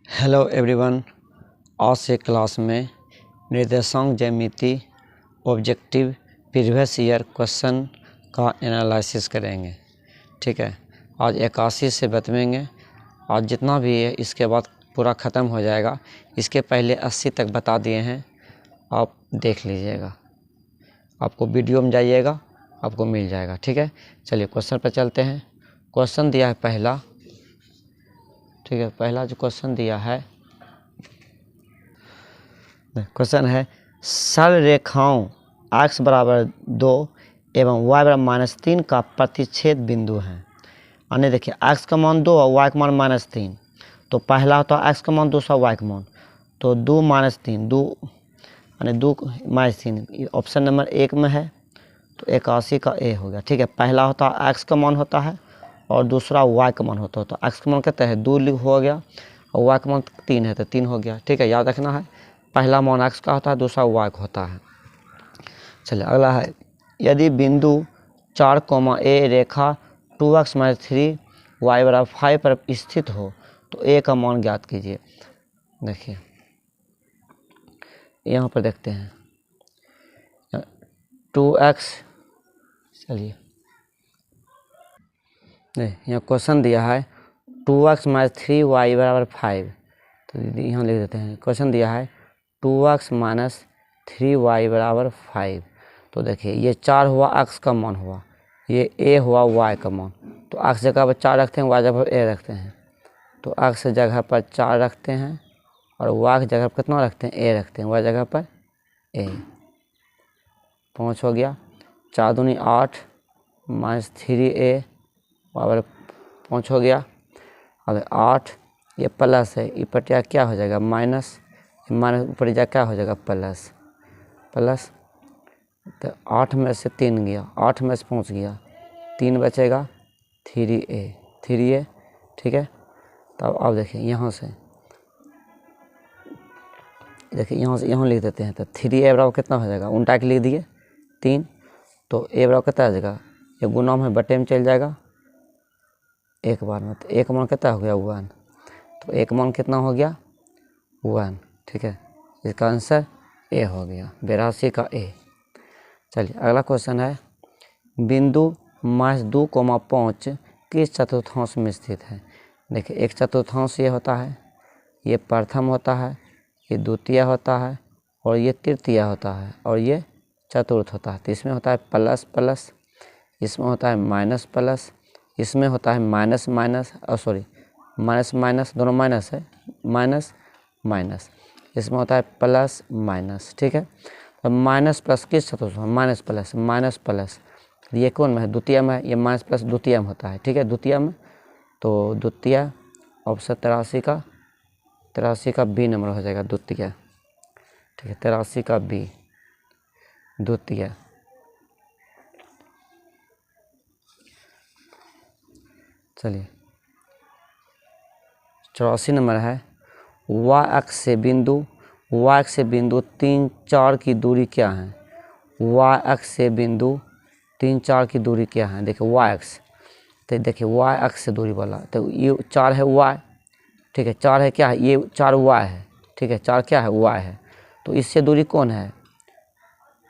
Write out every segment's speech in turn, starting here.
Hello everyone. आज से class में निर्देशांक ज्यामिति ऑब्जेक्टिव प्रीवियस ईयर क्वेश्चन का एनालिसिस करेंगे। ठीक है, आज 81 से बताएंगे। आज जितना भी है इसके बाद पूरा ख़त्म हो जाएगा। इसके पहले 80 तक बता दिए हैं, आप देख लीजिएगा। आपको वीडियो में जाइएगा, आपको मिल जाएगा। ठीक है, चलिए क्वेश्चन पर चलते हैं। क्वेश्चन दिया है पहला। ठीक है, पहला जो क्वेश्चन दिया है, क्वेश्चन है सरल रेखाओं x बराबर 2 एवं y बराबर -3 का प्रतिच्छेद बिंदु है। यानी देखिए x का मान 2 और y का मान -3। तो पहला होता है x का मान, दूसरा y का मान। तो 2 -3 2 यानी 2 -3 ऑप्शन नंबर 1 में है। तो 81 का ए हो गया। ठीक है, पहला होता है x का मान होता है और दूसरा y का मान होता है। तो x का मान कहते हैं 2 हो गया और y का मान 3 है तो 3 हो गया। ठीक है, याद रखना है, पहला मान x का होता है, दूसरा y का होता है। चलिए अगला है, यदि बिंदु 4, a रेखा 2x - 3 y बराबर 5 पर स्थित हो तो a का मान ज्ञात कीजिए। देखिए यहाँ पर देखते हैं 2x, चलिए यहाँ क्वेश्चन दिया है 2x - 3 y बराबर 5। तो यहाँ लिख देते हैं, क्वेश्चन दिया है 2x - 3 y बराबर 5। तो देखिए ये 4 हुआ x का मान हुआ, ये a हुआ y का मान। तो x जगह पर 4 रखते हैं, y जगह पर a रखते हैं। तो x जगह पर 4 रखते हैं और y की जगह पर कितना रखते हैं, a रखते हैं, y जगह पर a। 5 हो गया, 4 दूनी 8 -3a बराबर 5 हो गया। अब 8 ये प्लस है, ये पटिया क्या हो जाएगा माइनस, माइनस ऊपर जा क्या हो जाएगा प्लस। तो 8 में से 3 गया, 8 में से 5 गया, 3 बचेगा 3a। ठीक है, तब अब देखिए यहाँ से, देखिए यहाँ से यहाँ लिख देते हैं। तो 3a बराबर कितना हो जाएगा, उल्टा के लिख दिए 3। तो a बराबर कितना आ जाएगा, ये गुना में बटे में चल जाएगा एक बार में। तो एक मान कितना हो गया 1। तो एक मान कितना हो गया 1। ठीक है, इसका आंसर ए हो गया, 82 का ए। चलिए अगला क्वेश्चन है, बिंदु -2, 5 किस चतुर्थांश में स्थित है। देखिए एक चतुर्थांश ये होता है, ये प्रथम होता है, ये द्वितीय होता है और ये तृतीय होता है और ये चतुर्थ होता है। तो इसमें होता है प्लस प्लस, इसमें होता है माइनस प्लस, इसमें होता है माइनस माइनस, माइनस माइनस दोनों माइनस है, माइनस माइनस, इसमें होता है प्लस माइनस। ठीक है, तो माइनस प्लस किस चतुर्थ, माइनस प्लस माइनस प्लस, ये कौन में है, द्वितीय में है। ये माइनस प्लस द्वितीय में होता है। ठीक है, द्वितीय में, तो द्वितीय ऑप्शन 83 का बी नंबर हो जाएगा, द्वितीय। ठीक है, 83 का बी द्वितीय। चलिए 84 नंबर है, y अक्ष से बिंदु 3, 4 की दूरी क्या है। y अक्ष से बिंदु 3, 4 की दूरी क्या है। देखिए y अक्ष, तो देखिए y अक्ष से दूरी वाला, तो ये 4 है y। ठीक है, 4 है क्या है, ये 4 y है। ठीक है, 4 क्या है, y है। तो इससे दूरी कौन है।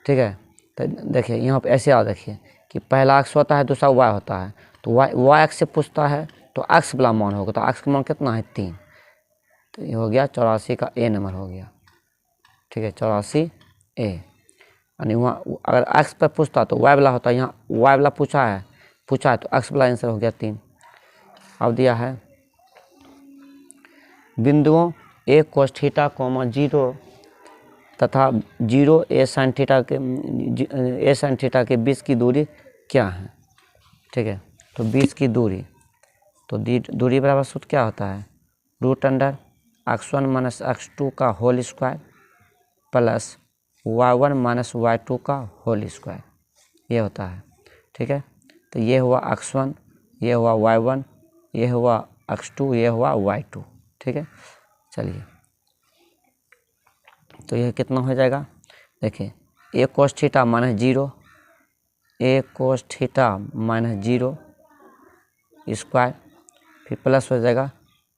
ठीक है, तो देखिए यहाँ पे ऐसे याद रखिए कि पहला अक्ष होता है, दूसरा y होता है। तो y अक्ष से पूछता है तो अक्ष वाला मान होगा, तो अक्ष का मान कितना है 3। तो ये हो गया 84 का ए नंबर हो गया। ठीक है, 84 ए। यानी वहाँ अगर अक्ष पर पूछता तो y वाला होता, यहाँ y वाला पूछा है तो अक्ष वाला आंसर हो गया 3। अब दिया है बिंदुओं a cos थीटा, 0 तथा 0 a sin थीटा के बीच की दूरी क्या है। ठीक है, तो बीच की दूरी, तो दूरी बराबर सूत्र क्या होता है, √× x1 - x2 का whole square plus y1 - y2 का होल स्क्वायर, ये होता है। ठीक है, तो ये हुआ x1, ये हुआ y1, ये हुआ x2, ये हुआ y2। ठीक है, चलिए तो यह कितना हो जाएगा, देखिए a cos theta -0, a cos theta -0 square, फिर प्लस हो जाएगा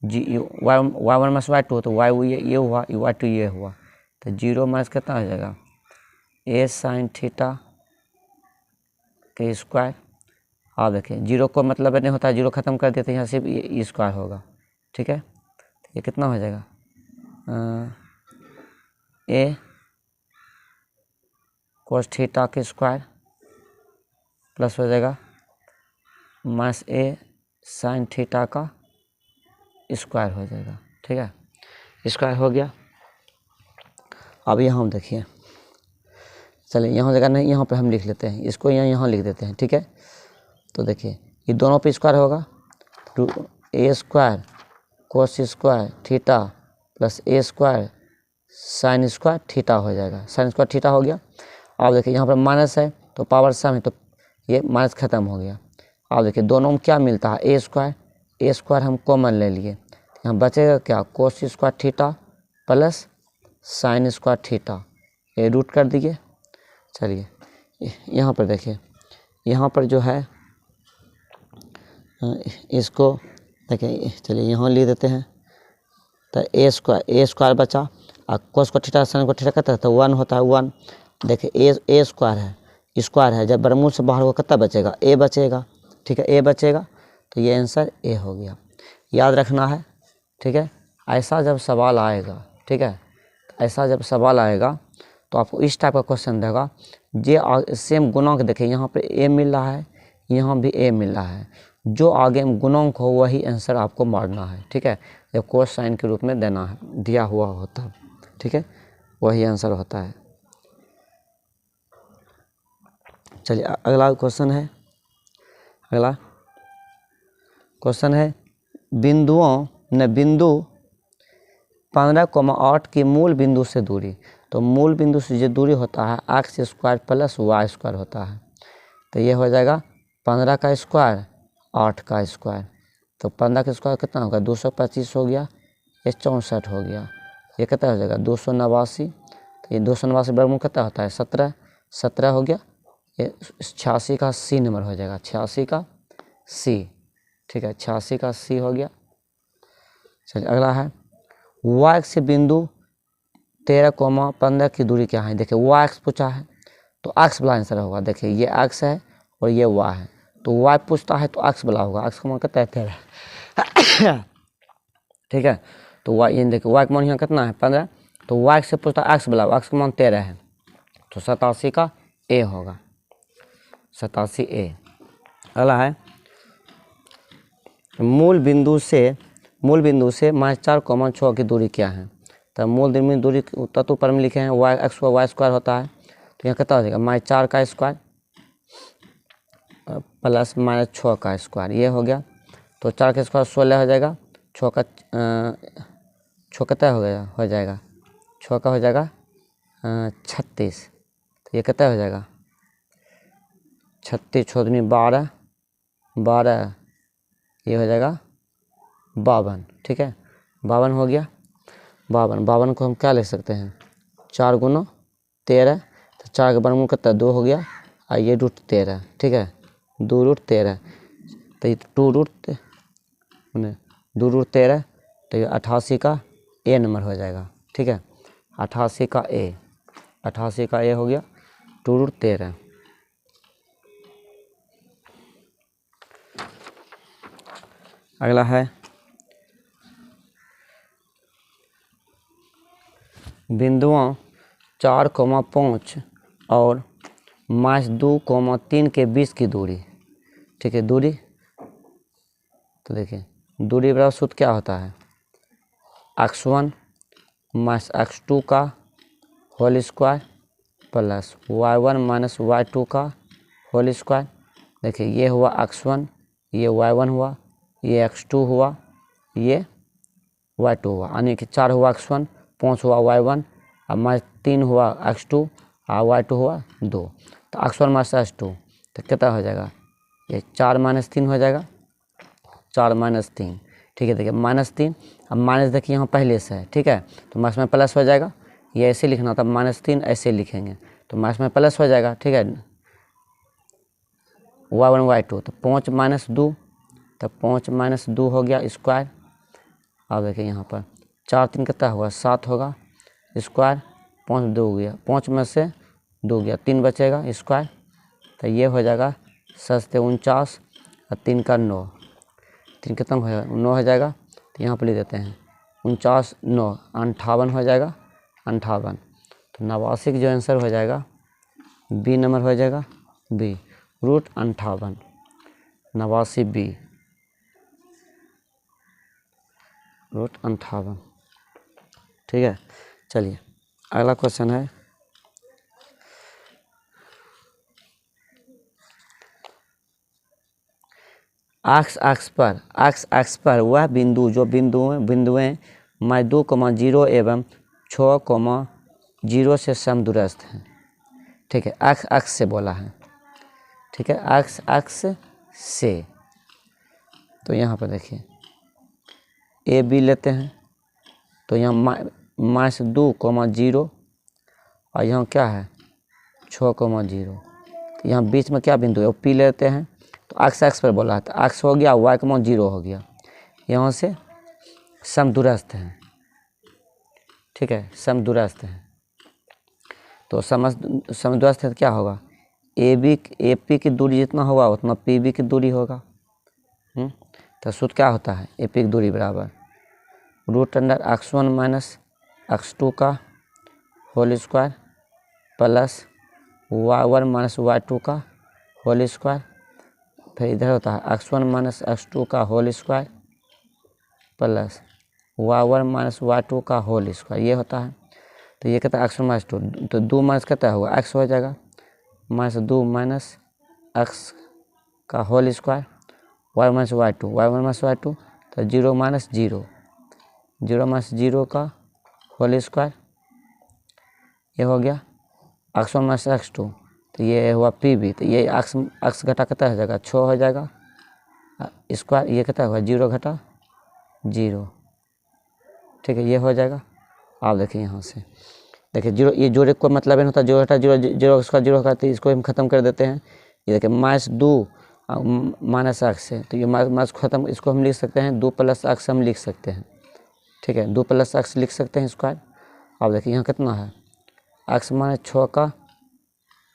Y one minus Y two, तो वाई ये हुआ, वाई टू ये हुआ, तो 0 माइनस कितना हो जाएगा ए साइन थीटा के स्क्वायर। आप देखिए 0 को मतलब नहीं होता है, 0 ख़त्म कर देते हैं, यहाँ सिर्फ ये स्क्वायर होगा, ठीक है। ये कितना हो जाएगा ए कोस थीटा के स्क्वायर प्लस हो जाएगा माइनस ए साइन थीटा का स्क्वायर हो जाएगा, ठीक है। स्क्वायर हो गया। अब यहाँ हम देखिए, चलिए यहाँ जगह नहीं, यहाँ पे हम लिख लेते हैं इसको, यहाँ लिख देते हैं, ठीक है। तो देखिए ये दोनों पे स्क्वायर होगा, two A square cos square theta plus A square sine square theta हो जाएगा, साइन स्क्वायर थीटा हो गया। अब देखिए यहाँ पर माइनस है तो पावर सम है, तो ये माइनस ख़त्म हो गया। अब देखिए दोनों में क्या मिलता है ए स्क्वायर हम कॉमन ले लिए, यहाँ बचेगा क्या कोस square theta plus sign square theta, ये रूट कर दिए। चलिए यहाँ पर देखिए, यहाँ पर जो है इसको देखिए, चलिए यहाँ लिख देते हैं, तो ए स्क्वायर बचा और कोस को थीटा साइन को थीटा कहता है तो 1 होता है 1। देखिए ए स्क्वायर है, जब बरमूल से बाहर को कितना बचेगा ए बचेगा, ठीक है, ए बचेगा, तो ये आंसर ए हो गया। याद रखना है, ठीक है। ऐसा जब सवाल आएगा, ठीक है, ऐसा जब सवाल आएगा तो आपको इस टाइप का क्वेश्चन देगा, ये सेम गुणांक देखिए, यहाँ पे ए मिल रहा है, यहाँ भी ए मिल रहा है, जो आगे में गुणांक हो वही आंसर आपको मारना है, ठीक है। जब कोस साइन के रूप में देना है, दिया हुआ होता है, ठीक है, वही आंसर होता है। चलिए अगला क्वेश्चन है, अगला क्वेश्चन है बिंदु 15,8 की मूल बिंदु से दूरी। तो मूल बिंदु से जो दूरी होता है X square plus Y square होता है, तो ये हो जाएगा 15 का स्क्वायर 8 का स्क्वायर, तो 15 का स्क्वायर कितना होगा 225 हो गया, ये 64 हो गया, ये कितना हो जाएगा 289, तो ये 289 वर्गमूल कितना होता है 17 हो गया, ये 86 का सी नंबर हो जाएगा, 86 का सी, ठीक है, 86 का सी हो गया। चलिए अगला है वाई से बिंदु 13,15 की दूरी क्या है। देखिए वाई एक्स पूछा है तो एक्स वाला आंसर होगा, देखिए ये एक्स है और ये वाई है, तो वाई पूछता है तो एक्स वाला होगा, एक्स का मान कितना है 13 ठीक है। तो वाई ये देखिए वाई का मान यहाँ कितना है 15, तो वाई से पूछता है एक्स वाला, एक्स का मान 13 है, तो 87 का ए होगा, 87 ए। अगला है मूल बिंदु से -4,6 की दूरी क्या है। तो मूल बिंदु में दूरी तत्व पर में लिखे हैं वाई एक्स को वाई स्क्वायर होता है, तो यहाँ कितना हो जाएगा -4 का स्क्वायर प्लस -6 का स्क्वायर, ये हो गया, तो 4 का स्क्वायर 16 हो जाएगा, 6 कितना हो जाएगा 6 का हो जाएगा 36, तो ये कितना हो जाएगा 36 छोड़नी 12 ये हो जाएगा 52, ठीक है, 52 हो गया। 52 को हम क्या ले सकते हैं 4 गुना 13, तो 4 का वर्गमूल कितना 2 हो गया, और ये √13, ठीक है, 2√13, तो ये 2√13, तो ये 88 का ए नंबर हो जाएगा, ठीक है, 88 का ए हो गया 2√13। अगला है बिंदुओं 4,5 और -2,3 के बीच की दूरी, ठीक है, दूरी, तो देखिए दूरी बराबर सूत्र क्या होता है x1 माइनस x2 का whole square plus y1 minus y2 का होल स्क्वायर। देखिए ये हुआ x1, ये y1 हुआ, ये x2 हुआ, ये y2 हुआ, यानी कि 4 हुआ x1, 5 हुआ y1 और -3 हुआ x2 और y2 हुआ 2, तो x1 माइनस x2 तो कितना हो जाएगा ये 4 - 3 हो जाएगा, 4 - 3, ठीक है। देखिए -3, अब माइनस देखिए यहाँ पहले से है, ठीक है, तो माइनस में प्लस हो जाएगा, ये ऐसे लिखना था -3 ऐसे लिखेंगे, तो माइनस में प्लस हो जाएगा, ठीक है, y1 y2, तो 5 - 2, तो 5 - 2 हो गया स्क्वायर, अब देखिए यहाँ पर 4 3 कितना होगा 7 होगा स्क्वायर, 5 2 गया, 5 में से 2 गया, 3 बचेगा स्क्वायर, तो ये हो जाएगा 7 49 और 3 का 9, 3 कितना हो जाएगा 9 हो जाएगा। तो यहाँ पर लिख देते हैं 49 9 58 हो जाएगा 58। तो 89 का जो आंसर हो जाएगा बी नंबर हो जाएगा बी रूट 58, 89 बी रूट 58। ठीक है, चलिए अगला क्वेश्चन है एक्स पर वह बिंदु जो बिंदुएं मैं 2,0 एवं 6,0 से समदूरस्थ हैं। ठीक है, एक्स से बोला है। ठीक है, एक्स से, तो यहाँ पर देखिए ए बी लेते हैं, तो यहाँ -2,0 और यहाँ क्या है 6,0। तो यहाँ बीच में क्या बिंदु है वो पी लेते हैं। तो एक्स पर बोला है, तो एक्स हो गया, y,0 हो गया, यहाँ से समदूरस्थ हैं। ठीक है, समदूरस्थ हैं, तो समदूरस्थ है तो क्या होगा ए पी की दूरी जितना होगा उतना पी बी की दूरी होगा। तो सूत्र क्या होता है ए पी की दूरी बराबर √x1 - x2 का whole square plus y1 - y2 का होल स्क्वायर, फिर इधर होता है x1 - x2 का whole square plus y1 - y2 का होल स्क्वायर, ये होता है। तो ये कहता है x1 - 2, तो 2 माइनस कहता होगा x हो जाएगा -2 - x का होल स्क्वायर y1 - y2 तो 0 - 0, 0 - 0 का होल स्क्वायर, ये हो गया x1 - x2, तो ये हुआ पी बी, तो ये x घटा कितना हो जाएगा 6 हो जाएगा स्क्वायर, ये कितना होगा 0 घटा 0। ठीक है, ये हो जाएगा। आप देखिए यहाँ से देखिए 0, ये जोड़े को मतलब नहीं होता 0 घटा 0 0 उसका 0 होगा, तो इसको हम खत्म कर देते हैं। ये देखिए -2 - x है, तो ये माइनस खत्म, इसको हम लिख सकते हैं 2 + x हम लिख सकते हैं। ठीक है, 2 + x लिख सकते हैं स्क्वायर। अब देखिए यहाँ कितना है x - 6 का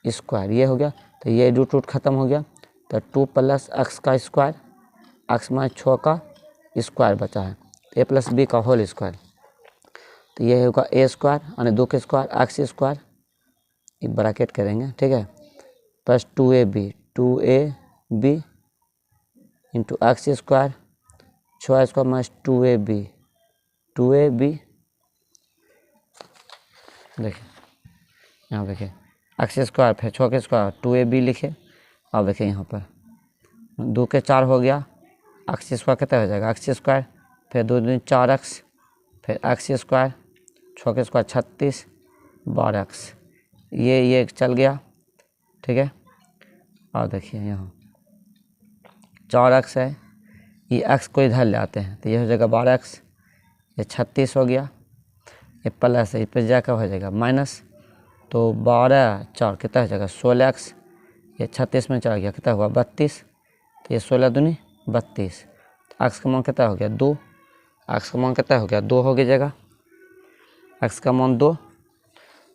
स्क्वायर, ये हो गया, तो ये रूट खत्म हो गया, तो 2 + x का स्क्वायर, x - 6 का स्क्वायर बचा है, a + b का होल स्क्वायर, तो ये होगा a स्क्वायर यानी 2 के स्क्वायर x स्क्वायर, ये ब्रैकेट करेंगे। ठीक है, plus 2ab into x square 6 square - 2ab। देखिए यहाँ देखिए x स्क्वायर फिर 6 के स्क्वायर 2ab लिखे। अब देखिए यहाँ पर 2 के 4 हो गया, x स्क्वायर कितना हो जाएगा x स्क्वायर फिर 2 दूनी 4x फिर x स्क्वायर 6 के स्क्वायर 36 12x, ये चल गया। ठीक है, और देखिए यहाँ 4x है, ये x को इधर ले आते हैं, तो ये हो जाएगा 12x, ये 36 हो गया, ये प्लस है, इस पर जाकर हो जाएगा माइनस, तो 12 4 कितना हो जाएगा 16x, ये 36 में चला गया कितना हुआ 32, तो ये 16 दूनी 32, तो x का मान कितना हो गया 2, x का मान कितना हो गया 2 हो गई जगह, x का मान 2,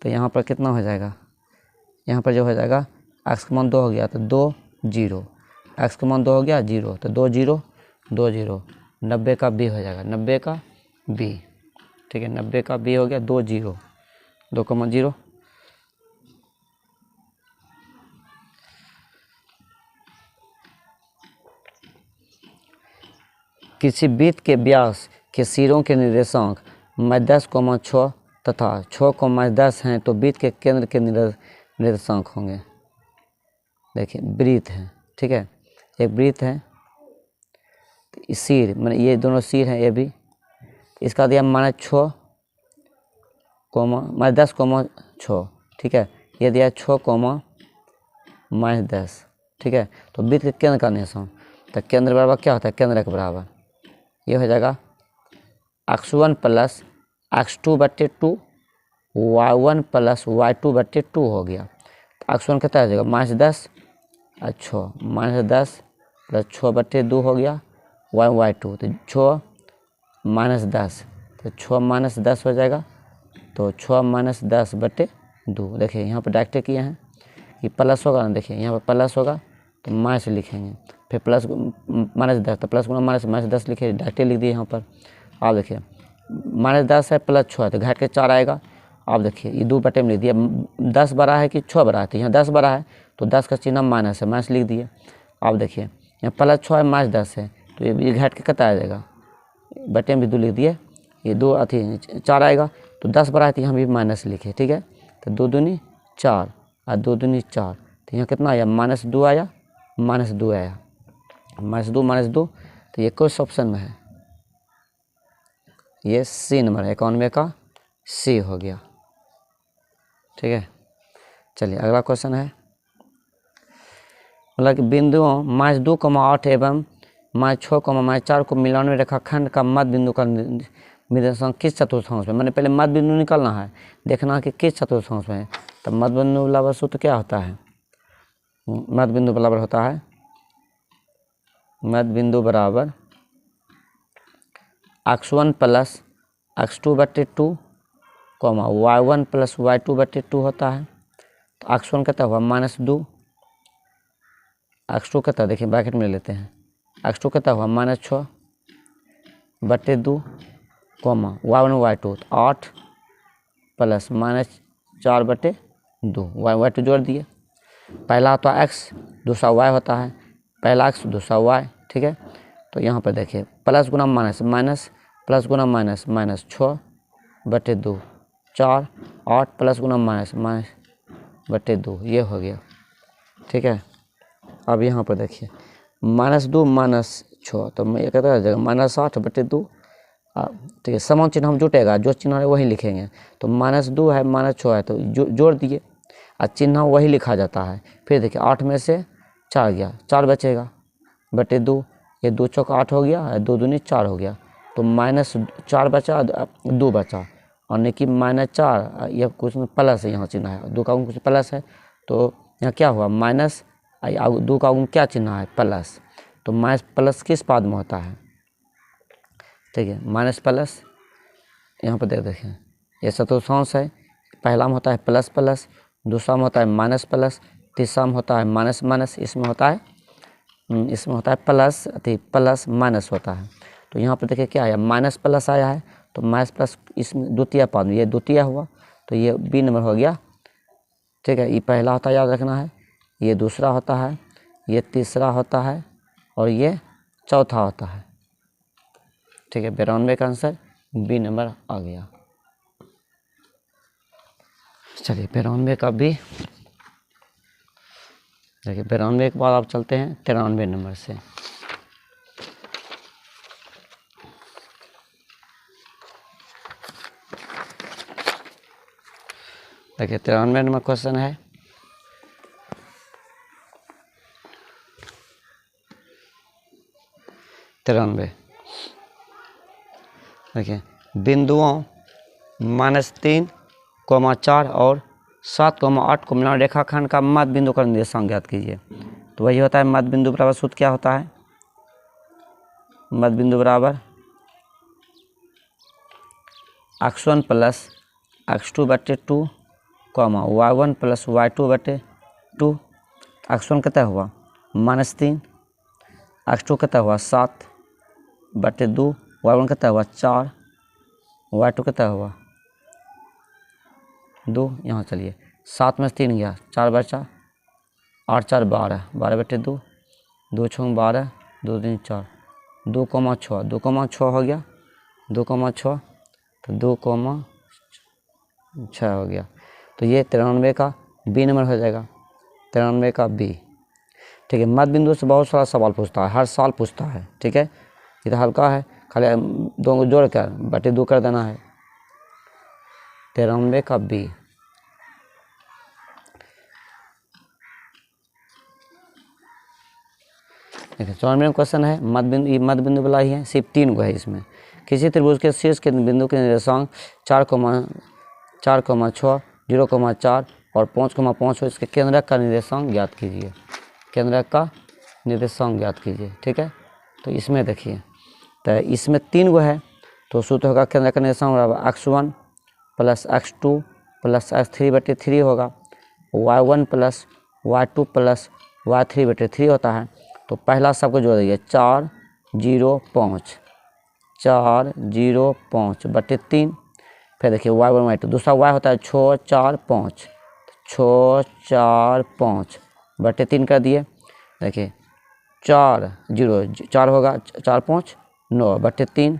तो यहाँ पर कितना हो जाएगा, यहाँ पर जो हो जाएगा x का मान 2 हो गया तो 2 0, x का मान 2 हो गया 0, तो 2 0 2 0, 90 का b हो जाएगा 90 का b। ठीक है, 90 का b हो गया 2 0 2,0। किसी वृत्त के व्यास के सिरों के निर्देशांक -10,6 तथा 6,10 हैं तो वृत्त के केंद्र के निर्देशांक होंगे। देखिए वृत्त है, ठीक है, एक वृत्त है, सिर मैंने ये दोनों सिर हैं, ये भी इसका दिया -6, -10,6। ठीक है, ये दिया 6,-10। ठीक है, तो वृत्त के केंद्र का निशान, तो केंद्र बराबर क्या होता है केंद्र के बराबर, ये हो जाएगा x1 + x2/2 y1 + y2/2 हो गया। तो x1 कितना हो जाएगा -10 और 6, -10 + 6/2 हो गया y1 y2, तो 6 -10, तो 6 - 10 हो जाएगा। तो 6 - 10 बटे 2। देखिए यहाँ पर डायरेक्ट किए हैं, ये प्लस होगा ना, देखिए यहाँ पर प्लस होगा तो माइनस लिखेंगे, फिर प्लस -10, तो प्लस गुना -10 लिखे, डायरेक्ट लिख दिए यहाँ पर। आप देखिए -10 है प्लस 6 है तो घट के 4 आएगा। आप देखिए ये 2 बटे में लिख दिया। 10 बड़ा है कि 6 बड़ा है, तो यहाँ 10 बड़ा है तो 10 का चिन्ह माइनस है, माइनस लिख दिए। आप देखिए यहाँ प्लस 6 है -10 है तो ये घट के कितना आ जाएगा, बटे में भी 2 लिख दिए, ये 2 अथी 4 आएगा। तो 10 बड़ा है तो यहाँ भी माइनस लिखे, ठीक है। तो 2 दूनी 4 और 2 दूनी 4, तो यहाँ कितना आया -2 आया, -2 आया, -2 तो ये किस ऑप्शन में है, ये सी नंबर है, 91 का सी हो गया, ठीक है। चलिए अगला क्वेश्चन है, मतलब कि बिंदुओं -2,8 एवं -6, -4 को मिलान में रेखाखंड का मध्य बिंदु का निर्देशांक किस चतुर्थांश में, मैंने पहले मध्य बिंदु निकालना है, देखना है कि किस चतुर्थांश में है। तो मध्य बिंदु बराबर सूत्र क्या होता है, मध्य बिंदु बराबर होता है, मध्य बिंदु बराबर x1 + x2/2, y1 + y2/2 होता है। तो x1 कितना हुआ -2, x2 कितना, देखिए ब्रैकेट में लेते हैं, x2 कितना हुआ -6/2, y1 y2 तो 8 + -4/2, y2 जोड़ दिए। पहला होता है x, दूसरा y होता है, पहला x दूसरा y, ठीक है। तो यहाँ पर देखिए प्लस गुना माइनस, माइनस प्लस गुना माइनस, -6/2, 4, 8 प्लस गुना माइनस, -2, ये हो गया, ठीक है। अब यहाँ पर देखिए -2 -6 तो ये कहता है -8/2, ठीक है। समान चिन्ह हम जुटेगा, जो चिन्ह है वही लिखेंगे। तो -2 है -6 है तो जोड़ दिए, और चिन्ह वही लिखा जाता है। फिर देखिए 8 में से 4 गया, 4 बचेगा बटे 2, ये 2 चौक 8 हो गया, 2 दूनी 4 हो गया, तो -4 बचा, 2 बचा, और नहीं कि -4, यह कुछ प्लस है, यहाँ चिन्ह है 2 का कुछ प्लस है, तो यहाँ क्या हुआ माइनस, 2 का क्या चिन्ह है प्लस, तो माइनस प्लस किस पाद में होता है, ठीक है, माइनस प्लस। यहाँ पर देखिए ये चतुर्थांश है, पहला में होता है प्लस प्लस, दूसरा में होता है माइनस प्लस, तीसरा में होता है माइनस माइनस, इसमें होता है प्लस, प्लस माइनस होता है। तो यहाँ पर देखिए क्या आया, माइनस प्लस आया है, तो माइनस प्लस इसमें द्वितीय पद में, ये द्वितीय हुआ तो ये बी नंबर हो गया, ठीक है। ये पहला होता है, याद रखना है, ये दूसरा होता है, ये तीसरा होता है, और ये चौथा होता है, ठीक है। 92 का आंसर बी नंबर आ गया। चलिए 92 का बी, देखिए 92 के बाद आप चलते हैं 93 नंबर से। देखिए 93 नंबर क्वेश्चन है, देखिए बिंदुओं -3, 4 और 7, 8 को मिलान रेखाखंड का मध्य बिंदु का निर्देशांक ज्ञात कीजिए। तो वही होता है मध्य बिंदु बराबर सूत्र क्या होता है, मध्य बिंदु बराबर x1 + x2/2, y1 + y2/2, x1 कितना हुआ -3, x2 कितना हुआ 7/2, y1 कितना हुआ 4, y2 कितना हुआ 2। यहाँ चलिए 7 में से 3 गया, 4 बचा, 8 4 12, 12/2, 2 6 12, 2 3 4, 2,6, 2,6 हो गया, 2,6 तो 2,6 हो गया। तो ये 93 का बी नंबर हो जाएगा, 93 का बी, ठीक है। मध्य बिंदु से बहुत सारा सवाल पूछता है, हर साल पूछता है, ठीक है। ये तो हल्का है, खाली 2 को जोड़ कर बटे 2 कर देना है, 93 का बी। देखिए 94 क्वेश्चन है, मध्य बिंदु, ये मध्य बिंदु वाला ही है, सिर्फ 3 को है इसमें। किसी त्रिभुज के शीर्ष के बिंदु के निर्देशांक 4,6, 0,4 और 5,5 हो, इसके केंद्रक का निर्देशांक ज्ञात कीजिए, केंद्रक का निर्देशांक ज्ञात कीजिए, ठीक है। तो इसमें देखिए, तो इसमें 3 गो है, तो सूत्र होगा केंद्र का निर्देशांक बराबर x1 plus x2 plus x3/3 होगा, y1 plus y2 plus y3/3 होता है। तो पहला सबको जोड़ दीजिए 4 0 5 4 0 5/3। फिर देखिए y1 y2, दूसरा y होता है 6 4 5 6 4 5/3 कर दिए। देखिए 4 0 4 होगा 4 5 9/3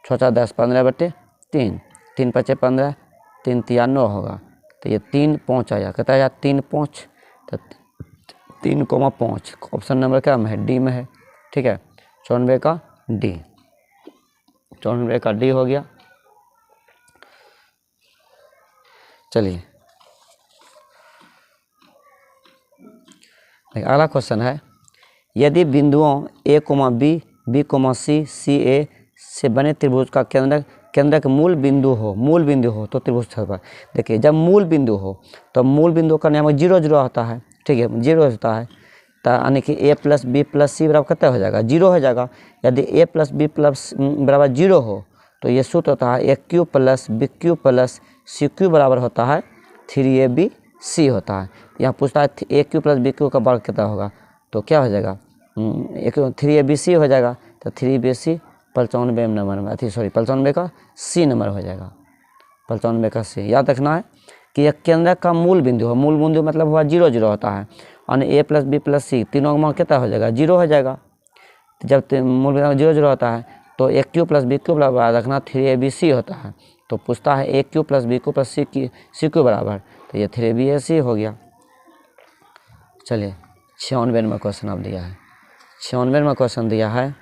6 4 10 15/3 3 5 15 3 3 9 होगा। तो ये 3 5 आया, कहता है 3 5, तो 3,5 ऑप्शन नंबर क्या में है, डी में है। ठीक है, 94 का डी, 94 का डी हो गया। चलिए अगला क्वेश्चन है, यदि बिंदुओं a, b, b, c, c, a से बने त्रिभुज का केंद्रक मूल बिंदु हो तो त्रिभुज क्षेत्रफल। देखिए जब मूल बिंदु हो तो मूल बिंदु का नाम 0 0 होता है। ठीक है, 0 होता है, तो यानी कि a प्लस बी प्लस सी बराबर कितना हो जाएगा, 0 हो जाएगा। यदि a प्लस बी प्लस बराबर 0 हो तो ये सूत्र होता है a³ plus b³ plus c³ बराबर होता है 3abc होता है। यहाँ पूछता है a³ प्लस b³ का वर्ग कितना होगा, तो क्या हो जाएगा 3abc हो जाएगा। तो 3abc 95 नंबर में 95 का सी नंबर हो जाएगा, 95 का सी। याद रखना है कि यह केंद्र का मूल बिंदु है, मूल बिंदु मतलब हुआ 0 0 होता है, और a प्लस बी प्लस सी तीनों का मान कितना हो जाएगा, 0 हो जाएगा। जब मूल बिंदु 0 0 होता है तो a³ प्लस b³ बराबर रखना 3abc होता है। तो पूछता है a³ plus b³ plus c³ बराबर, तो ये 3abc हो गया। चलिए 96 में क्वेश्चन अब दिया है, 96 में क्वेश्चन दिया है,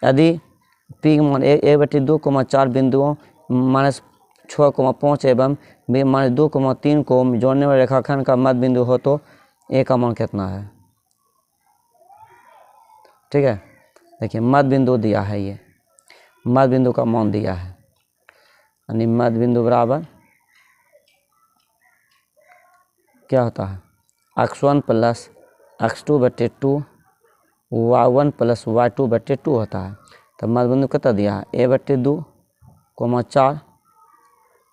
यदि p मान 1/2,4 बिंदुओं -6,5 एवं b -2,3 को जोड़ने वाले रेखाखंड का मध्य बिंदु हो तो a का मान कितना है। ठीक है, देखिए मध्य बिंदु दिया है, ये मध्य बिंदु का मान दिया है, यानी मध्य बिंदु बराबर क्या होता है x1 plus x2/2 y1 plus y2/2 होता है। तो मध्य बिंदु कितना दिया है a/2,4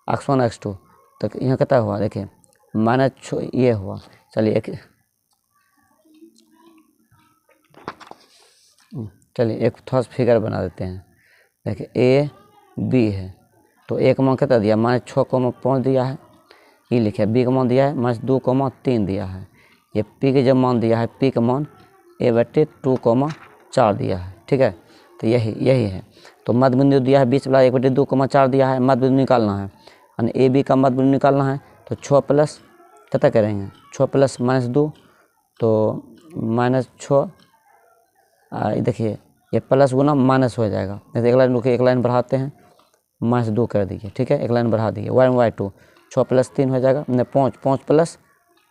x1 x2, तो यहाँ कितना हुआ देखिए -6 ये हुआ। चलिए एक थोड़ा सा फिगर बना देते हैं। देखिए a b है, तो a का मान कितना दिया -6,5 दिया है, ये लिखे b का मान दिया है -2,3 दिया है। ये p के जब मान दिया है, p का मान a/2,4 दिया है। ठीक है, तो यही है। तो मध्य बिंदु दिया है बीच वाला 1/2,4 दिया है, मध्य बिंदु निकालना है, यानी ए बी का मध्य बिंदु निकालना है। तो 6 प्लस कितना करेंगे, 6 प्लस -2 तो -6, देखिए ये प्लस गुना माइनस हो जाएगा। जैसे एक लाइन रुके, एक लाइन बढ़ाते हैं, -2 कर दीजिए। ठीक है, एक लाइन बढ़ा दीजिए, y1 y2 6 प्लस 3 हो जाएगा, 5 प्लस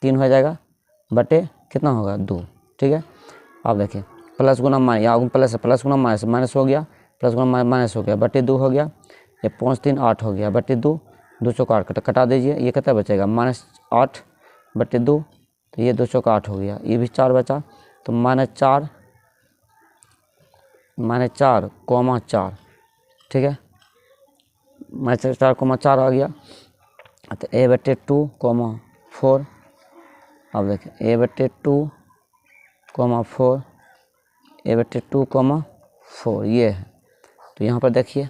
3 हो जाएगा बटे कितना होगा 2। ठीक है, अब देखिए प्लस गुना माइनस, यहाँ प्लस गुना माइनस हो गया, प्लस गुना माइनस हो गया बटे 2 हो गया, ये 5 3 8 हो गया बटे 2, 2 चौका 8 कटा दीजिए, ये कितना बचेगा -8 बटे 2, तो ये 2 चौका 8 हो गया, ये भी 4 बचा, तो -4 -4,4। ठीक है, -4,4 आ गया, तो a/2,4। अब देखिए a/2,4 a/2,4 ये है। तो यहाँ पर देखिए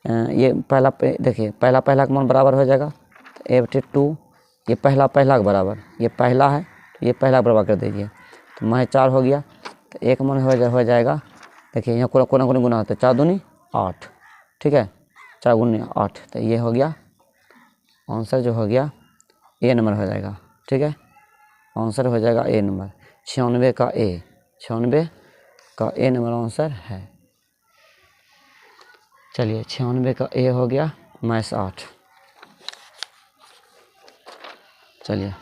ये देखिए पहला का मान बराबर हो जाएगा, तो a/2 ये पहला का बराबर, ये पहला है तो ये पहला बराबर कर दीजिए, तो -4 हो गया, तो एक मान हो जाएगा। देखिए यहाँ कोना गुना होता है, 4 दूनी 8। ठीक है, 4 गुनी 8, तो ये हो गया आंसर, जो हो गया ए नंबर हो जाएगा। ठीक है, आंसर हो जाएगा ए नंबर, 96 का ए, 96 का ए नंबर आंसर है। चलिए 96 का ए हो गया, -8। चलिए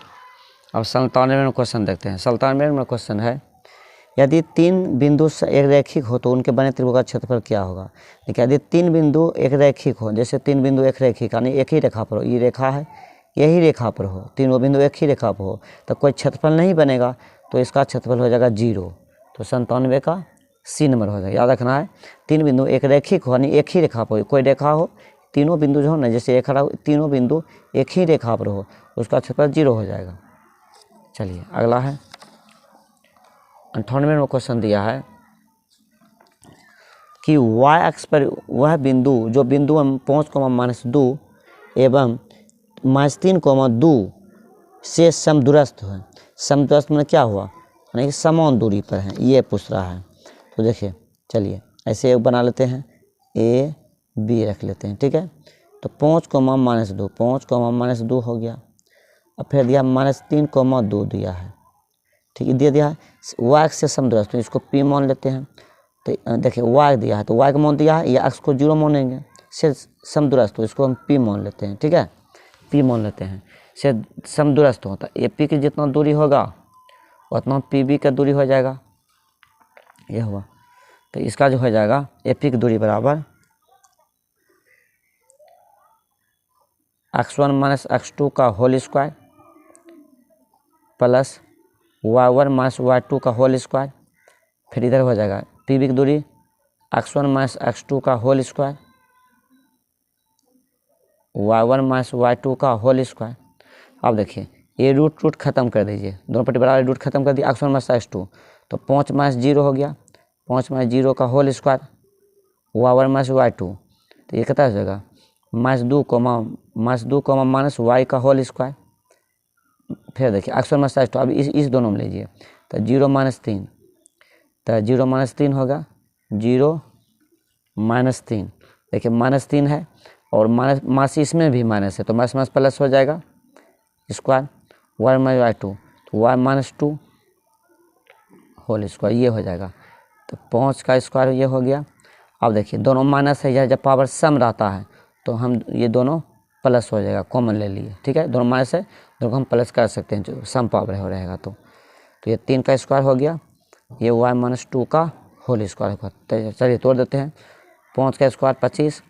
अब 97 में क्वेश्चन देखते हैं। 97 में क्वेश्चन है, यदि 3 बिंदु एक रैखिक हो तो उनके बने त्रिभुज का क्षेत्रफल क्या होगा। देखिए यदि 3 बिंदु एक रैखिक हो, जैसे 3 बिंदु एक रैखिक यानी एक ही रेखा पर हो, ये रेखा है यही रेखा पर हो, तीनों बिंदु एक ही रेखा पर हो, तो कोई क्षेत्रफल नहीं बनेगा, तो इसका क्षेत्रफल हो जाएगा 0। तो 97 का सी नंबर हो जाएगा। याद रखना है 3 बिंदु एक रैखिक हो, यानी एक ही रेखा पर कोई रेखा हो, तीनों बिंदु जो हो ना, जैसे एक खड़ा तीनों बिंदु एक ही रेखा पर हो, उसका क्षेत्रफल 0 हो जाएगा। चलिए अगला है 98 में क्वेश्चन दिया है कि y अक्ष पर वह बिंदु जो बिंदु 5,-2 एवं -3,2 से समदूरस्थ है। समदूरस्थ में क्या हुआ, यानी कि समान दूरी पर है, ये पूछ रहा है। तो देखिए चलिए ऐसे एक बना लेते हैं, a b रख लेते हैं, ठीक है। तो 5,-2 5,-2 हो गया। अब फिर दिया -3,2 दिया है, ठीक है, दे दिया है y अक्ष से समदूरस्थ, तो इसको p मान लेते हैं। तो देखिए y दिया है तो y का मान दिया है, ये अक्ष को 0 मानेंगे, से समदूरस्थ तो इसको हम p मान लेते हैं, ठीक है, p मान लेते हैं। से समदूरस्थ होता है AP की जितना दूरी होगा उतना PB का दूरी हो जाएगा, ये हुआ। तो इसका जो हो जाएगा AP की दूरी बराबर x1 माइनस x2 का whole square plus y1 minus y2 का होल स्क्वायर। फिर इधर हो जाएगा PB की दूरी x1 माइनस x2 का whole square, y1 minus y2 का होल स्क्वायर। अब देखिए ये रूट खत्म कर दीजिए, दोनों पट्टी बराबर रूट खत्म कर दिया, x1 माइनस x2 तो 5 माइनस 0 हो गया, 5 माइनस 0 का whole square, y1 minus y2 तो ये कितना हो जाएगा -2 माइनस y का होल स्क्वायर। फिर देखिए x1 माइनस x2, अब इस दोनों में लीजिए तो 0 माइनस 3, तो 0 माइनस 3 होगा, 0 माइनस 3, देखिए -3 है और माइनस इसमें भी माइनस है, तो माइनस माइनस प्लस हो जाएगा स्क्वायर, y माइनस y2 तो y माइनस 2 होल स्क्वायर, ये हो जाएगा। तो 5 का स्क्वायर ये हो गया। अब देखिए दोनों माइनस है, यह जब पावर सम रहता है तो हम ये दोनों प्लस हो जाएगा, कॉमन ले लिए, ठीक है, दोनों माइनस है, दोनों को हम प्लस कर सकते हैं जो सम पावर हो रहेगा। तो ये 3 का स्क्वायर हो गया, ये y माइनस 2 का होल स्क्वायर होगा। तो चलिए तोड़ देते हैं, 5 का स्क्वायर 25,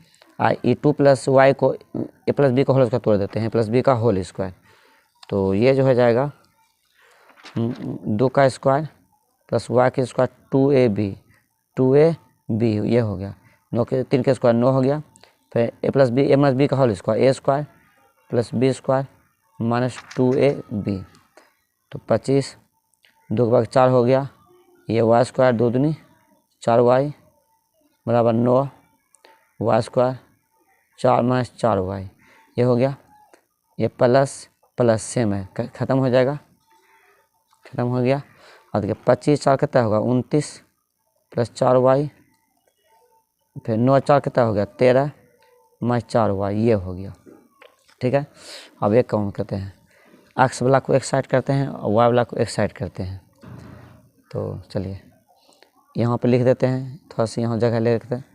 ये 2 प्लस y को a प्लस b का होल स्क्वायर तोड़ देते हैं, प्लस b का होल स्क्वायर। तो ये जो हो जाएगा 2 का स्क्वायर प्लस y के स्क्वायर 2ab ये हो गया, 9 के 3 के स्क्वायर 9 हो गया। फिर a प्लस b का whole square a square plus b square minus 2ab, तो 25, 2 के बाद 4 हो गया, ये y स्क्वायर 2 दूनी 4y बराबर 9, y स्क्वायर 4 माइनस 4y ये हो गया, ये प्लस प्लस सेम है, ख़त्म हो जाएगा, ख़त्म हो गया। और देखिए 25 4 कितना होगा 29 प्लस 4y, फिर 9 4 कितना हो गया 13 माइनस 4y ये हो गया, ठीक है। अब एक काउंट करते हैं, x वाला को एक साइड करते हैं और y वाला को एक साइड करते हैं। तो चलिए यहाँ पे लिख देते हैं, थोड़ा सा यहाँ जगह ले लेते हैं,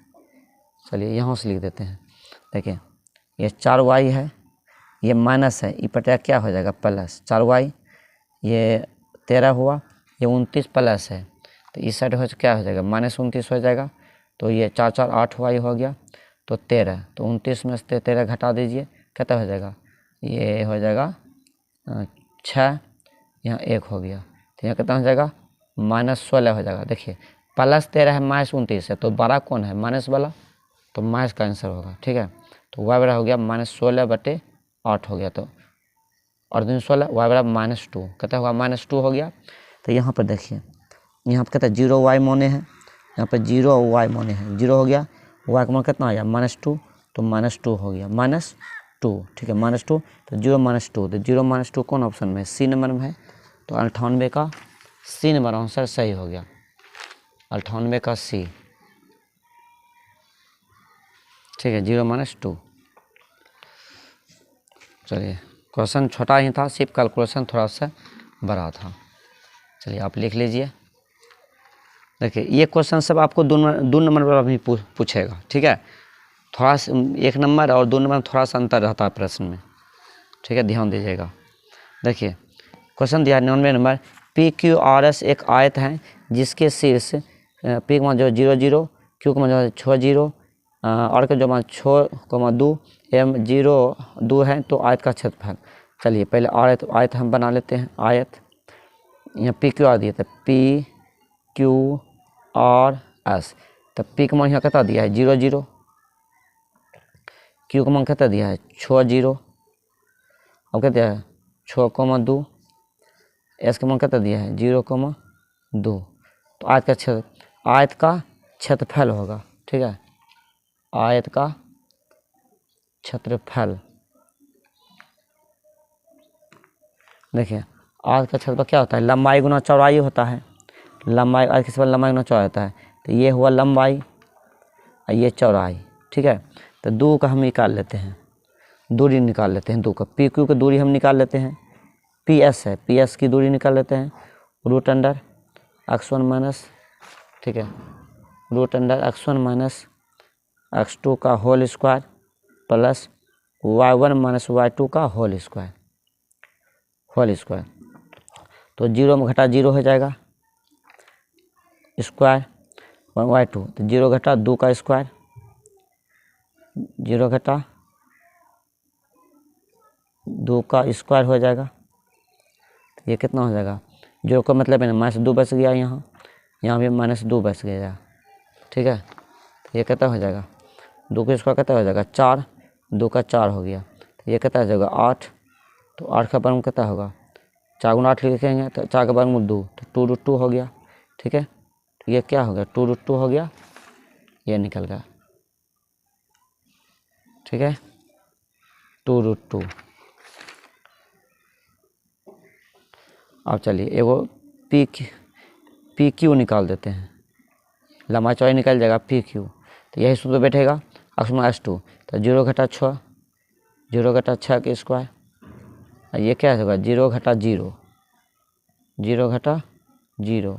चलिए यहाँ से लिख देते हैं। देखिए ये 4y है, ये माइनस है, ये पटा क्या हो जाएगा प्लस 4y, ये 13 हुआ, ये 29 प्लस है, तो इस साइड हो क्या हो जाएगा -29 हो जाएगा। तो ये 4 4 8y हो गया, तो 13, तो 29 में से 13 घटा दीजिए, कितना हो जाएगा, ये हो जाएगा 6, यहाँ 1 हो गया, तो यहाँ कितना हो जाएगा -16 हो जाएगा। देखिए प्लस 13 है -29 है, तो बड़ा कौन है माइनस वाला, तो माइनस का आंसर होगा, ठीक है। तो y बड़ा हो गया -16/8 हो गया, तो और 16 y बराबर -2 कितना होगा -2 हो गया। तो यहाँ पर देखिए यहाँ पर कहता है 0y माने हैं, यहाँ पर 0y माने हैं, 0 हो गया, y का मान कितना आ गया -2, तो -2 हो गया, -2, ठीक है, -2, तो 0 -2, तो 0 -2 कौन ऑप्शन में है, सी नंबर में है। तो 98 का सी नंबर आंसर सही हो गया, 98 का सी, ठीक है, 0 -2। चलिए क्वेश्चन छोटा ही था, सिर्फ कैलकुलेशन थोड़ा सा बड़ा था। चलिए आप लिख लीजिए। देखिए ये क्वेश्चन सब आपको दो नंबर पर भी पूछेगा, ठीक है, थोड़ा सा 1 नंबर और 2 नंबर में थोड़ा सा अंतर रहता है प्रश्न में, ठीक है, ध्यान दीजिएगा। देखिए क्वेश्चन दिया 99 नंबर, PQRS एक आयत है जिसके शीर्ष P का मान जो 0 0, Q का मान जो 6 0, R का जो मान 6,2 M 0 2 है, तो आयत का क्षेत्रफल। चलिए पहले आयत हम बना लेते हैं। आयत यहाँ PQR दिए थे, PQR और एस। तो पी का मान यहाँ कितना दिया है 0 0, क्यू का मान कितना दिया है 6 0, अब क्या दिया है 6,2, एस का मान कितना दिया है 0,2। तो आयत का क्षेत्रफल होगा, ठीक है, आयत का क्षेत्रफल। देखिए आयत का क्षेत्रफल क्या होता है, लंबाई गुना चौड़ाई होता है, लंबाई आयत के क्षेत्रफल लंबाई गुना चौड़ाई होता है। तो ये हुआ लंबाई और ये चौड़ाई, ठीक है। तो 2 का हम निकाल लेते हैं, दूरी निकाल लेते हैं 2 का, पी क्यू की दूरी हम निकाल लेते हैं, पी एस है, पी एस की दूरी निकाल लेते हैं, रूट अंडर x1 माइनस, ठीक है, root under x1 minus x2 का whole square plus y1 minus y2 का होल स्क्वायर, तो 0 में घटा 0 हो जाएगा, स्क्वायर y2, तो 0 घटा 2 का स्क्वायर, 0 घटा 2 का स्क्वायर हो जाएगा। ये कितना हो जाएगा, 0 का मतलब है ना -2 बच गया, यहाँ भी -2 बच गया, ठीक है। ये कितना हो जाएगा 2 का स्क्वायर कितना हो जाएगा 4, 2 का 4 हो गया, तो ये कितना हो जाएगा 8, तो 8 का वर्गमूल कितना होगा 4 गुना 8 लिखेंगे तो 4 का वर्गमूल 2, तो 2√2 हो गया, ठीक है। तो ये क्या हो गया 2√2 हो गया, ये निकल गया, ठीक है, 2√2। अब चलिए एगो पी क्यू निकाल देते हैं, लंबाई चौड़ाई निकल जाएगा पी क्यू, तो यही सूत्र बैठेगा x2, तो 0 घटा 6, 0 घटा 6 के स्क्वायर, और ये क्या होगा 0 घटा 0, 0 घटा 0,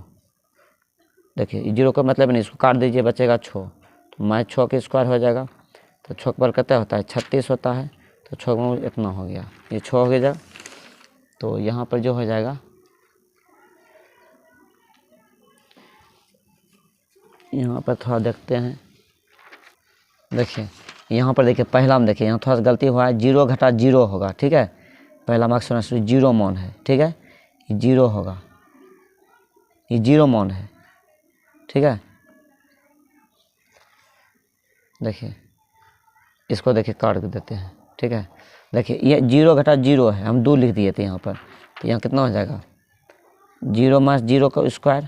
देखिए 0 का मतलब नहीं, इसको काट दीजिए बचेगा 6, तो -6 के स्क्वायर हो जाएगा, तो 6 पर कितना होता है 36 होता है, तो 6 में इतना हो गया, ये 6 हो गया। तो यहाँ पर जो हो जाएगा, यहाँ पर थोड़ा देखते हैं, देखिए यहाँ पर देखिए पहला में देखिए यहाँ थोड़ा सा गलती हुआ है, 0 घटा 0 होगा, ठीक है, पहला मार्क्स 0 मान है, ठीक है, ये 0 होगा, ये 0 मान है, ठीक है। देखिए इसको देखिए काट देते हैं, ठीक है, देखिए ये 0 घटा 0 है, हम 2 लिख दिए थे यहाँ पर, तो यहाँ कितना हो जाएगा 0 माइनस 0 का स्क्वायर,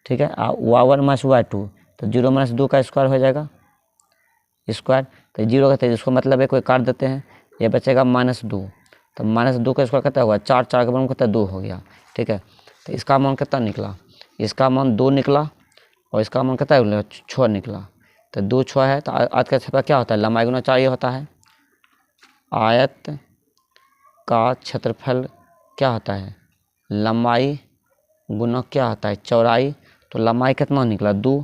ठीक है, y1 माइनस y2, तो 0 माइनस 2 का स्क्वायर हो जाएगा, स्क्वायर, तो 0 का, तो इसको मतलब है कोई काट देते हैं, ये बचेगा -2, तो -2 का स्क्वायर कितना हुआ 4, 4 का मान कितना 2 हो गया, ठीक है। तो इसका मान कितना निकला, इसका मान 2 निकला, और इसका मान कितना निकला 6 निकला, तो 2 6 है, तो आयत का क्षेत्रफल क्या होता है लंबाई गुना चौड़ाई होता है, आयत का क्षेत्रफल क्या होता है लंबाई गुना क्या होता है चौड़ाई, तो लंबाई कितना निकला 2,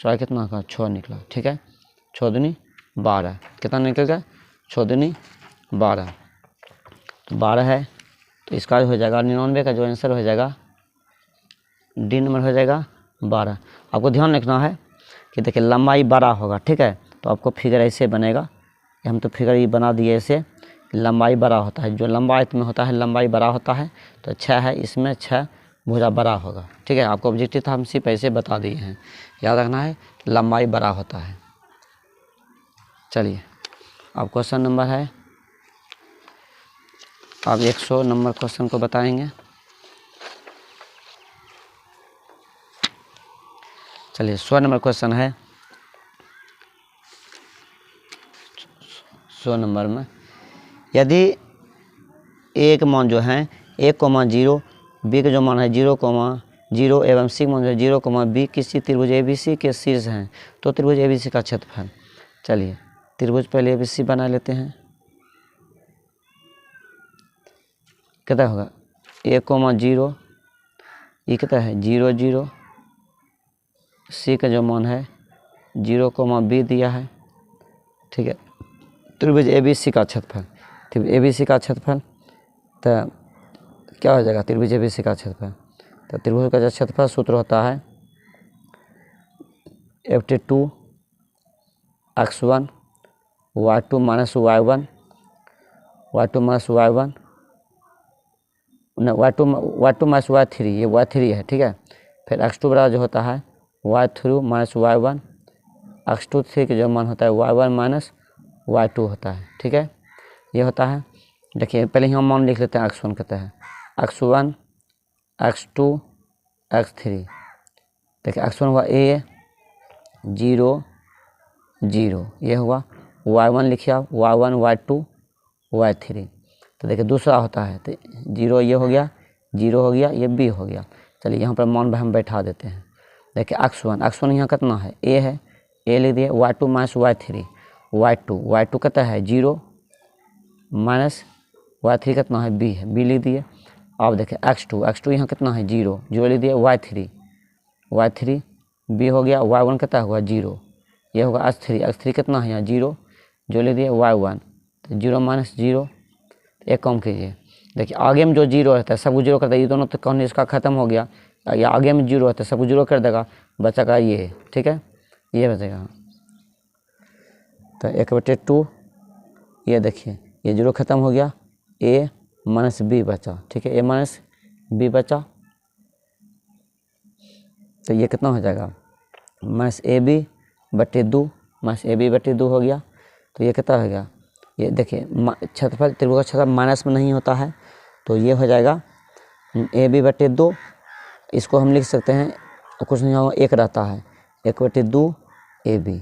चौड़ाई कितना होगा 6 निकला, ठीक है, 6 दूनी 12, कितना निकलेगा 6 दूनी 12, तो 12 है, तो इसका हो जाएगा 99 का जो आंसर हो जाएगा डी नंबर हो जाएगा 12। आपको ध्यान रखना है कि देखिए लंबाई बड़ा होगा, ठीक है, तो आपको फिगर ऐसे बनेगा, हम तो फिगर ये बना दिए ऐसे, लंबाई बड़ा होता है, जो लंबा आयत में होता है लंबाई बड़ा होता है, तो 6 है, इसमें 6 भुजा बड़ा होगा, ठीक है। आपको ऑब्जेक्टिव था हम सिर्फ ऐसे बता दिए हैं, याद रखना है लंबाई बड़ा होता है। चलिए अब क्वेश्चन नंबर है, आप 100 नंबर क्वेश्चन को बताएंगे। चलिए 100 नंबर क्वेश्चन है, 100 नंबर में यदि ए का मान जो है 1,0, बी का जो मान है 0,0 एवं सी का मान जो है 0,b किसी त्रिभुज ABC के शीर्ष हैं, तो त्रिभुज ABC का क्षेत्रफल। चलिए त्रिभुज पहले ABC बना लेते हैं, कितना होगा 1,0, ये कितना है 0 0, सी का जो मान है 0,b दिया है, ठीक है, त्रिभुज ABC का क्षेत्रफल, त्रिभुज ABC का क्षेत्रफल, तो क्या हो जाएगा त्रिभुज ABC का क्षेत्रफल, तो त्रिभुज का जो क्षेत्रफल सूत्र होता है f2 x1 y2 minus y1 y2 minus y3, ये y3 है, ठीक है, फिर x2 बराबर जो होता है y3 माइनस y1, x2 3 का जो मान होता है y1 माइनस y2 होता है। ठीक है, ये होता है। देखिए पहले हम मान लिख लेते हैं। x1 कहते हैं x1 x2 x3। देखिए x1 हुआ a 0 0, ये हुआ y1 लिखिए आप y1 y2 y3। तो देखिए दूसरा होता है तो 0 ये हो गया, 0 हो गया, ये b हो गया। चलिए यहाँ पर मान हम बैठा देते हैं। देखिए x1 यहाँ कितना है a है, a लिख दिए, y2 माइनस y3 y2 कितना है 0 माइनस y3 कितना है b है, b लिख दिए। अब देखिए x2 यहाँ कितना है 0 लिख दिए, y3 b हो गया, y1 कितना हुआ 0, ये होगा x3 कितना है यहाँ 0 जो ले दिए y1, तो 0 माइनस 0, एक कम कीजिए। देखिए आगे में जो 0 रहता है सबको 0 करता है, ये दोनों तो कौन इसका ख़त्म हो गया, या आगे में 0 रहता है सबको 0 कर देगा, बचेगा ये। ठीक है, ये बचेगा तो 1/2, ये देखिए ये 0 ख़त्म हो गया, a माइनस b बचा। ठीक है, a माइनस b बचा, तो ये कितना हो जाएगा माइनस ab/2 माइनस ab/2 हो गया। तो ये कितना हो गया, ये देखिए क्षेत्रफल त्रिभुज का क्षेत्रफल माइनस में नहीं होता है, तो ये हो जाएगा ab/2। इसको हम लिख सकते हैं, कुछ नहीं होगा, 1 रहता है 1/2 ab,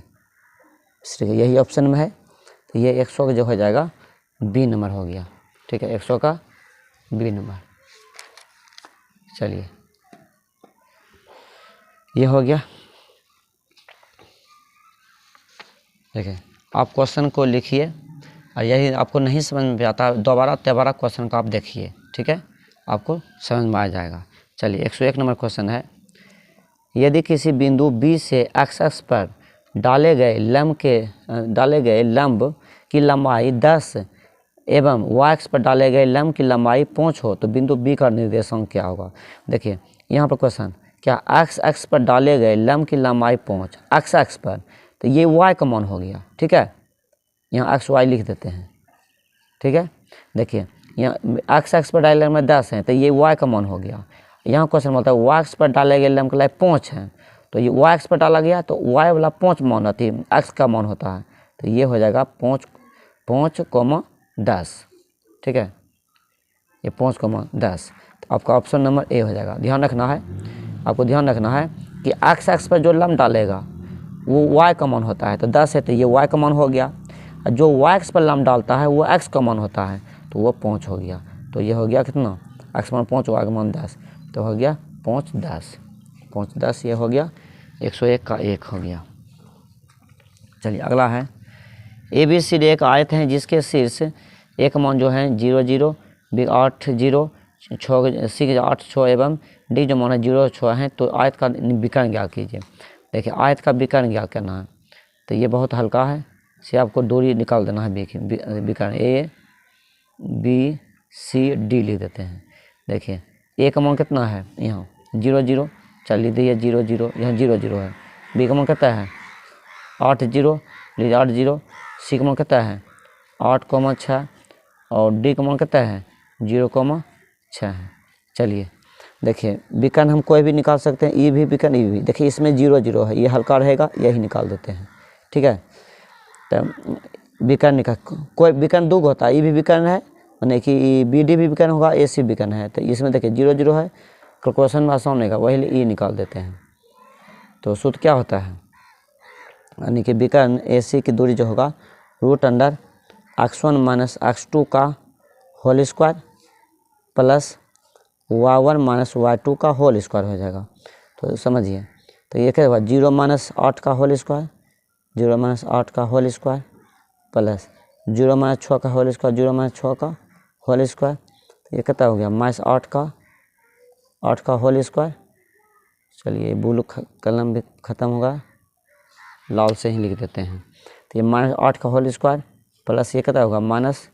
यही ऑप्शन में है। तो ये 100 का जो हो जाएगा बी नंबर हो गया। ठीक है, 100 का बी नंबर। चलिए ये हो गया। देखिए आप क्वेश्चन को लिखिए, और यही आपको नहीं समझ में आता दोबारा क्वेश्चन को आप देखिए। ठीक है, आपको समझ में आ जाएगा। चलिए 101 नंबर क्वेश्चन है, यदि किसी बिंदु B से x अक्ष पर डाले गए लंब की लंबाई 10 एवं y अक्ष पर डाले गए लंब की लंबाई 5 हो तो बिंदु B का निर्देशांक क्या होगा। देखिए यहाँ पर क्वेश्चन, क्या x अक्ष पर डाले गए लंब की लंबाई 5 x अक्ष पर, तो ये y का मान हो गया। ठीक है, यहाँ x y लिख देते हैं। ठीक है, देखिए यहाँ x अक्ष पर डाले में 10 है तो ये y का मान हो गया। यहाँ क्वेश्चन बोलता है y अक्ष पर डाले गए लंब की लंबाई 5 है, तो ये y अक्ष पर डाला गया तो y वाला 5 मान होती है, x का मान होता है, तो ये हो जाएगा 5,10। ठीक है, ये 5,10, तो आपका ऑप्शन नंबर ए हो जाएगा। ध्यान रखना है, आपको ध्यान रखना है कि x अक्ष पर जो लंब डालेगा वो y का मान होता है, तो 10 है तो ये y का मान हो गया, और जो y अक्ष पर लंब डालता है वो x का मान होता है, तो वो 5 हो गया। तो ये हो गया कितना, x मान 5 y का मान 10, तो हो गया 5,10 ये हो गया 101 का 1 हो गया। चलिए अगला है, ABCD एक आयत है जिसके शीर्ष एक मान जो है 0 0 B 8 0 6 8 6 एवं D जो मान है 0 6 है, तो आयत का विकर्ण ज्ञात कीजिए। देखिए आयत का विकर्ण ज्ञात करना है, तो ये बहुत हल्का है, से आपको दूरी निकाल देना है। विकर्ण A B C D लिख देते हैं। देखिए A का मान कितना है यहाँ 0 0, चलिए दिए 0 0, यहाँ 0 0 है। B का मान कितना है 8 0, लीजिए 8 0। C का मान कितना है 8,6, और D का मान कितना है 0,6 है। चलिए देखिए विकर्ण हम कोई भी निकाल सकते हैं, ये भी विकर्ण, ये भी। देखिए इसमें 0 0 है, ये हल्का रहेगा, यही निकाल देते हैं। ठीक है, तो विकर्ण निकाल, कोई विकर्ण दो होता है, ये भी विकर्ण है, माने कि BD भी विकर्ण होगा, AC विकर्ण है, तो इसमें देखिए 0 0 है, क्वेश्चन में आसान रहेगा, वही ये निकाल देते हैं। तो सूत्र क्या होता है, यानी कि विकर्ण AC की दूरी जो होगा √अंडर x1 माइनस x2 का whole square plus y1 minus y2 का होल स्क्वायर हो जाएगा। तो समझिए, तो ये क्या होगा 0 माइनस 8 का होल स्क्वायर, 0 माइनस 8 का होल स्क्वायर प्लस 0 माइनस 6 का होल स्क्वायर, 0 माइनस 6 का होल स्क्वायर, तो ये कितना हो गया माइनस 8 का होल स्क्वायर। चलिए ब्लू कलम भी ख़त्म होगा, लाल से ही लिख देते हैं। तो ये माइनस 8 का होल स्क्वायर प्लस ये कितना होगा माइनस,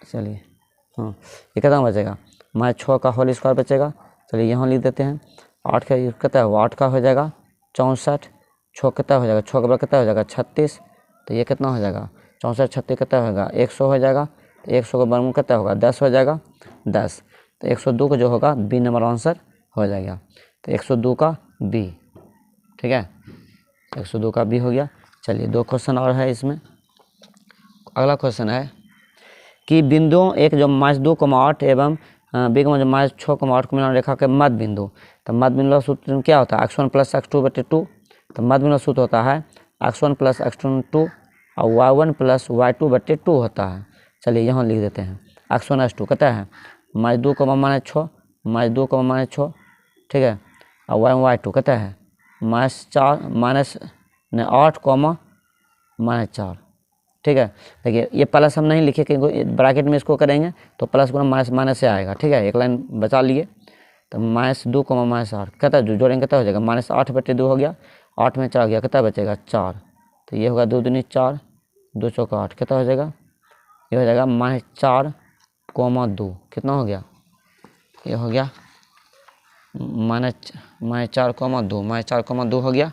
चलिए हाँ ये कितना बचेगा माइनस 6 का होल स्क्वायर बचेगा। चलिए यहाँ लिख देते हैं 8 का, ये कितना होगा 8 का हो जाएगा 64, 6 कितना हो जाएगा 6 का कितना हो जाएगा 36, तो ये कितना हो जाएगा 64 36 कितना होगा 100 हो जाएगा, तो 100 का वर्गमूल कितना होगा 10 हो जाएगा 10, तो 102 का जो होगा बी नंबर आंसर हो जाएगा। तो 102 का बी, ठीक है, 102 का बी हो गया। चलिए 2 क्वेश्चन और है इसमें। अगला क्वेश्चन है कि बिंदुओं एक जो -2,8 एवं बी का -6,8 को मिलान रेखा के मध्य बिंदु, तो मध्य बिंदु का सूत्र क्या होता है, x1 + x2/2। तो मध्य बिंदु का सूत्र होता है x1 + x2 और y1 + y2/2 होता है। चलिए यहाँ लिख देते हैं x1 x2 कहता है -2, -6, -2, -6, ठीक है, और y1 y2 कहता है -8, -4, ठीक है। देखिए ये प्लस हम नहीं लिखे क्योंकि ब्रैकेट में इसको करेंगे तो प्लस गुना माइनस माइनस से आएगा, ठीक है, एक लाइन बचा लिए। तो -2, -8 कहता है जो जोड़ेंगे कितना हो जाएगा, -8/2 हो गया, 8 में 4 गया, कितना बचेगा 4। तो ये होगा 2 दूनी 4, 2 चौका 8, कितना हो जाएगा, ये हो जाएगा -4,2, कितना हो गया, ये हो गया -4,2 हो गया।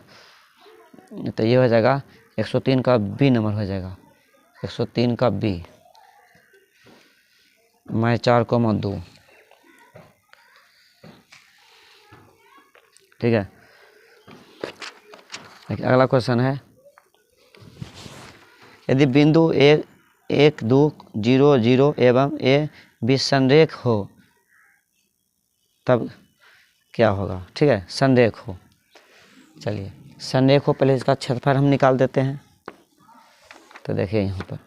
तो ये हो जाएगा 103 का बी नंबर हो जाएगा, 103 का बी, -4,2, ठीक है। अगला क्वेश्चन है यदि बिंदु 1, 2, 0, 0 एवं ए बी संरेख हो तब क्या होगा, ठीक है, संरेख हो। चलिए संरेख हो, पहले इसका क्षेत्रफल हम निकाल देते हैं। तो देखिए यहाँ पर,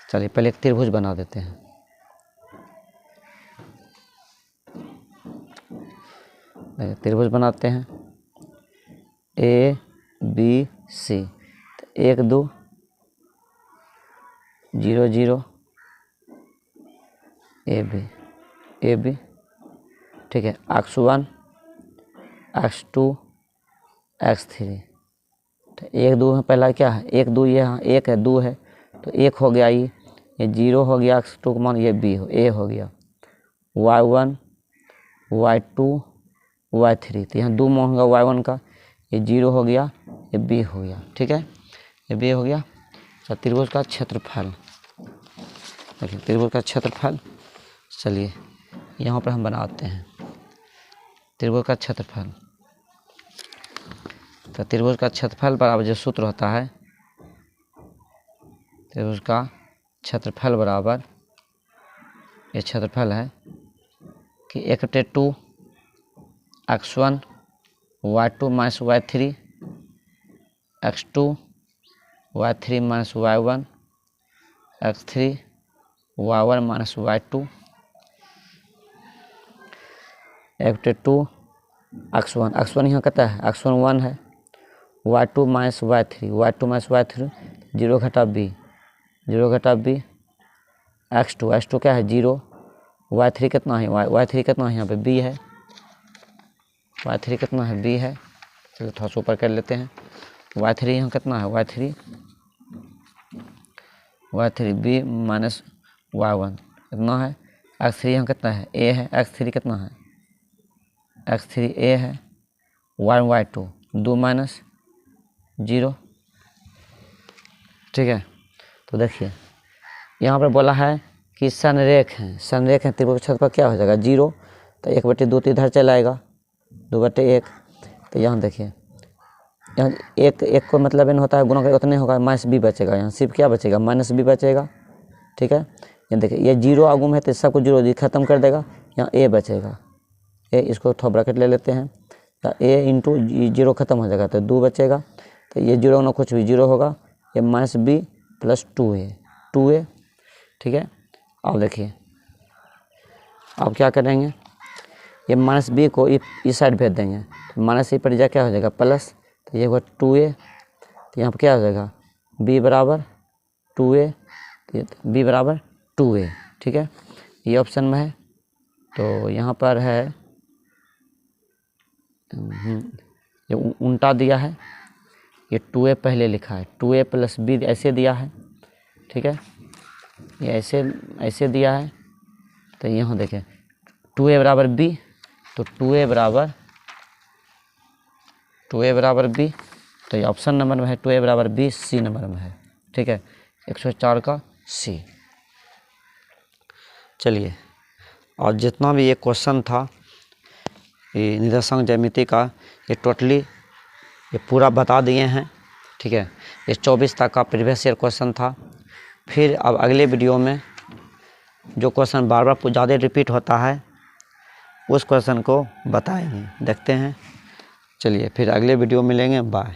चलिए पहले एक त्रिभुज बना देते हैं। देखिए त्रिभुज बनाते हैं A B C, 1, 2, 0, 0 A B, ठीक है, x1, x2, x3। तो 1, 2 है, पहला क्या है 1, 2, ये यहाँ 1 है, 2 है, तो 1 हो गया, ये 0 हो गया, x2 का मान ये ए हो गया, y1, y2, y3। तो यहाँ 2 मान होगा y1 का, ये 0 हो गया, ये b हो गया, ठीक है, ये b हो गया। तो त्रिभुज का क्षेत्रफल, देखिए त्रिभुज का क्षेत्रफल, चलिए यहाँ पर हम बनाते हैं त्रिभुज का क्षेत्रफल। तो त्रिभुज का क्षेत्रफल बराबर जो सूत्र होता है, त्रिभुज का क्षेत्रफल बराबर, ये क्षेत्रफल है कि 1/2 x1 y2 - y3 x2 y3 - y1 x3 y1 - y2 1/2 x1 यहाँ कहता है x1 1 है, y2 - y3 0 घटा b, 0 घटा b, x2 क्या है 0, y3 कितना है, y3 कितना है यहाँ पे b है, y3 कितना है b है। चलिए थोड़ा सा ऊपर कर लेते हैं, y3 यहाँ कितना है, y3 b माइनस y1 कितना है, x3 यहाँ कितना है a है, x3 कितना है, x3 a है, y1 y2 2 माइनस 0, ठीक है। तो देखिए यहाँ पर बोला है कि संरेख है, त्रिभुज क्षेत्रफल क्या हो जाएगा 0। तो 1/2 तो इधर चला आएगा, 2/1। तो यहाँ देखिए, यहाँ एक को मतलब इन होता है गुणा करके उतने होगा, -b बचेगा, यहाँ सिर्फ क्या बचेगा -b बचेगा, ठीक है। ये देखिए ये 0 आगुम है तो सबको 0 खत्म कर देगा, यहाँ a बचेगा, ए इसको थोड़ा ब्रैकेट ले लेते हैं, तो a × 0 खत्म हो जाएगा तो 2 बचेगा। तो ये 0 ना कुछ भी 0 होगा, ये -b + 2a, ठीक है। अब देखिए अब क्या करेंगे, ये -b को इस साइड भेज देंगे, -e पर जा क्या हो जाएगा प्लस, तो ये होगा 2a। तो यहाँ पर क्या हो जाएगा b बराबर 2a, b बराबर 2a, ठीक है, ये ऑप्शन में है। तो यहाँ पर है ये उल्टा दिया है, ये 2a पहले लिखा है, 2a + b ऐसे दिया है, ठीक है, ये ऐसे दिया है। तो यहाँ देखें 2a बराबर b, तो 2a बराबर b, तो ये ऑप्शन नंबर में है 2a बराबर b, सी नंबर में है, ठीक है, 104 का सी। चलिए और जितना भी ये क्वेश्चन था ये निरंक ज्यामिति का, ये टोटली ये पूरा बता दिए हैं। ठीक है, ये 24 तक का प्रीवियस ईयर क्वेश्चन था। फिर अब अगले वीडियो में जो क्वेश्चन बार बार ज़्यादा रिपीट होता है उस क्वेश्चन को बताएंगे, देखते हैं। चलिए फिर अगले वीडियो मिलेंगे, बाय।